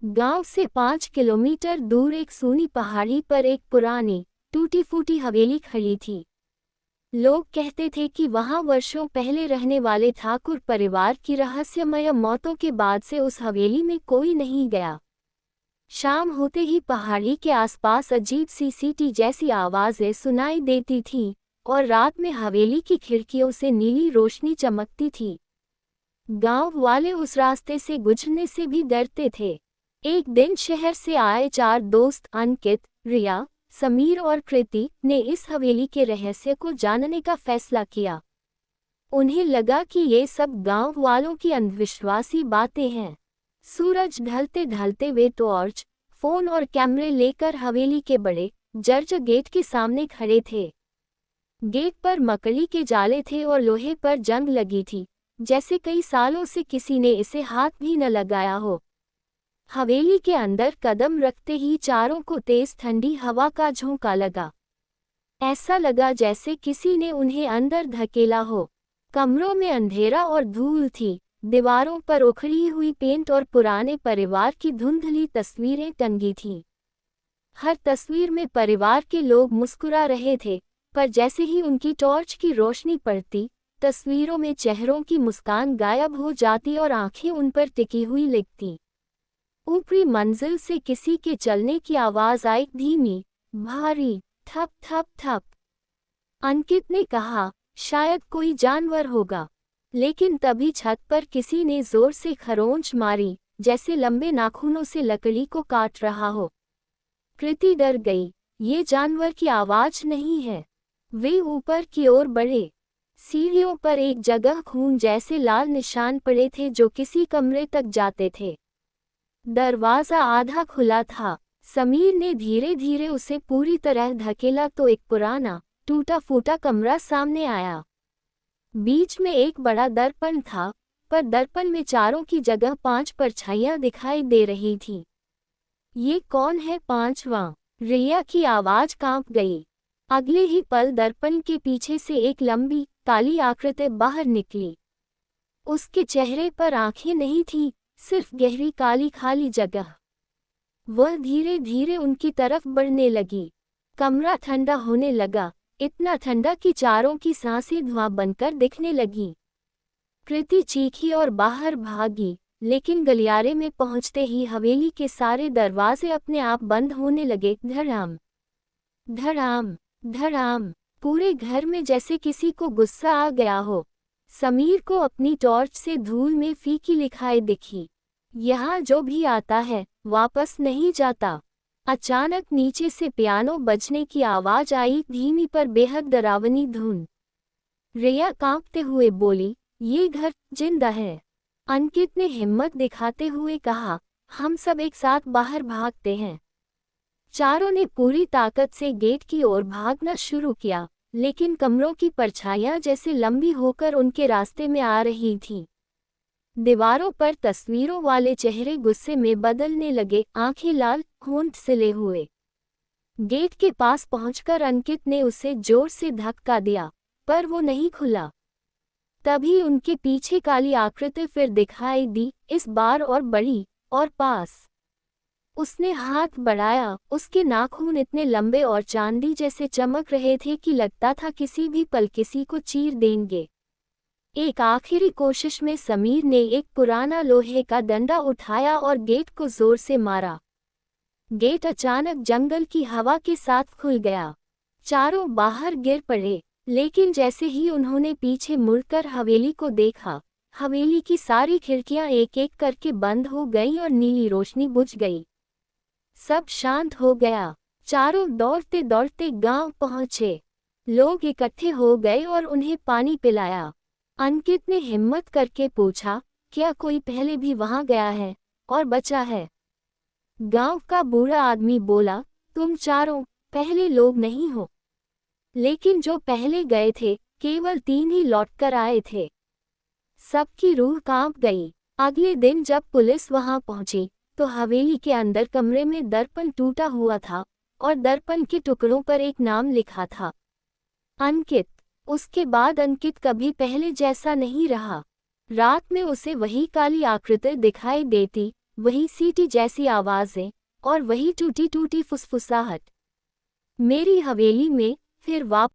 गांव से 5 किलोमीटर दूर एक सूनी पहाड़ी पर एक पुरानी टूटी फूटी हवेली खड़ी थी। लोग कहते थे कि वहां वर्षों पहले रहने वाले ठाकुर परिवार की रहस्यमय मौतों के बाद से उस हवेली में कोई नहीं गया। शाम होते ही पहाड़ी के आसपास अजीब सी सीटी जैसी आवाजें सुनाई देती थीं और रात में हवेली की खिड़कियों से नीली रोशनी चमकती थी। गांव वाले उस रास्ते से गुजरने से भी डरते थे। एक दिन शहर से आए 4 दोस्त अंकित, रिया, समीर और कृति ने इस हवेली के रहस्य को जानने का फैसला किया। उन्हें लगा कि ये सब गांव वालों की अंधविश्वासी बातें हैं। सूरज ढलते ढलते वे टॉर्च, फोन और कैमरे लेकर हवेली के बड़े जर्ज गेट के सामने खड़े थे। गेट पर मकड़ी के जाले थे और लोहे पर जंग लगी थी, जैसे कई सालों से किसी ने इसे हाथ भी न लगाया हो। हवेली के अंदर कदम रखते ही चारों को तेज ठंडी हवा का झोंका लगा। ऐसा लगा जैसे किसी ने उन्हें अंदर धकेला हो। कमरों में अंधेरा और धूल थी। दीवारों पर उखड़ी हुई पेंट और पुराने परिवार की धुंधली तस्वीरें टंगी थीं। हर तस्वीर में परिवार के लोग मुस्कुरा रहे थे, पर जैसे ही उनकी टॉर्च की रोशनी पड़ती, तस्वीरों में चेहरों की मुस्कान गायब हो जाती और आंखें उन पर टिकी हुई लिखती। ऊपरी मंजिल से किसी के चलने की आवाज आई, धीमी, भारी, ठप ठप ठप। अंकित ने कहा, शायद कोई जानवर होगा। लेकिन तभी छत पर किसी ने जोर से खरोंच मारी, जैसे लंबे नाखूनों से लकड़ी को काट रहा हो। कृति डर गई। ये जानवर की आवाज नहीं है। वे ऊपर की ओर बढ़े। सीढ़ियों पर एक जगह खून जैसे लाल निशान पड़े थे जो किसी कमरे तक जाते थे। दरवाजा आधा खुला था। समीर ने धीरे धीरे उसे पूरी तरह धकेला तो एक पुराना टूटा फूटा कमरा सामने आया। बीच में एक बड़ा दर्पण था, पर दर्पण में चारों की जगह 5 परछाइयां दिखाई दे रही थीं। ये कौन है 5वां? रिया की आवाज कांप गई। अगले ही पल दर्पण के पीछे से एक लंबी काली आकृति बाहर निकली। उसके चेहरे पर आंखें नहीं थीं, सिर्फ गहरी काली खाली जगह। वह धीरे धीरे उनकी तरफ बढ़ने लगी। कमरा ठंडा होने लगा, इतना ठंडा कि चारों की सांसें धुआं बनकर दिखने लगी। कृति चीखी और बाहर भागी, लेकिन गलियारे में पहुंचते ही हवेली के सारे दरवाजे अपने आप बंद होने लगे। धड़ाम धड़ाम धड़ाम। पूरे घर में जैसे किसी को गुस्सा आ गया हो। समीर को अपनी टॉर्च से धूल में फीकी लिखाई दिखी। यहाँ जो भी आता है वापस नहीं जाता। अचानक नीचे से पियानो बजने की आवाज आई, धीमी पर बेहद डरावनी धुन। रिया कांपते हुए बोली, ये घर जिंदा है। अंकित ने हिम्मत दिखाते हुए कहा, हम सब एक साथ बाहर भागते हैं। चारों ने पूरी ताकत से गेट की ओर भागना शुरू किया, लेकिन कमरों की परछाइयां जैसे लंबी होकर उनके रास्ते में आ रही थीं। दीवारों पर तस्वीरों वाले चेहरे गुस्से में बदलने लगे, आंखें लाल, होंठ सिले हुए। गेट के पास पहुंचकर अंकित ने उसे जोर से धक्का दिया, पर वो नहीं खुला। तभी उनके पीछे काली आकृति फिर दिखाई दी, इस बार और बड़ी और पास। उसने हाथ बढ़ाया। उसके नाखून इतने लंबे और चांदी जैसे चमक रहे थे कि लगता था किसी भी पल किसी को चीर देंगे। एक आखिरी कोशिश में समीर ने एक पुराना लोहे का डंडा उठाया और गेट को जोर से मारा। गेट अचानक जंगल की हवा के साथ खुल गया। चारों बाहर गिर पड़े, लेकिन जैसे ही उन्होंने पीछे मुड़कर हवेली को देखा, हवेली की सारी खिड़कियां एक एक करके बंद हो गईं और नीली रोशनी बुझ गई। सब शांत हो गया। चारों दौड़ते दौड़ते गांव पहुंचे। लोग इकट्ठे हो गए और उन्हें पानी पिलाया। अंकित ने हिम्मत करके पूछा, क्या कोई पहले भी वहां गया है और बचा है? गांव का बूढ़ा आदमी बोला, तुम चारों पहले लोग नहीं हो, लेकिन जो पहले गए थे केवल 3 ही लौटकर आए थे। सबकी रूह कांप गई। अगले दिन जब पुलिस वहां पहुंची, तो हवेली के अंदर कमरे में दर्पण टूटा हुआ था और दर्पण के टुकड़ों पर एक नाम लिखा था, अंकित। उसके बाद अंकित कभी पहले जैसा नहीं रहा। रात में उसे वही काली आकृति दिखाई देती, वही सीटी जैसी आवाजें और वही टूटी टूटी फुसफुसाहट। मेरी हवेली में फिर वापस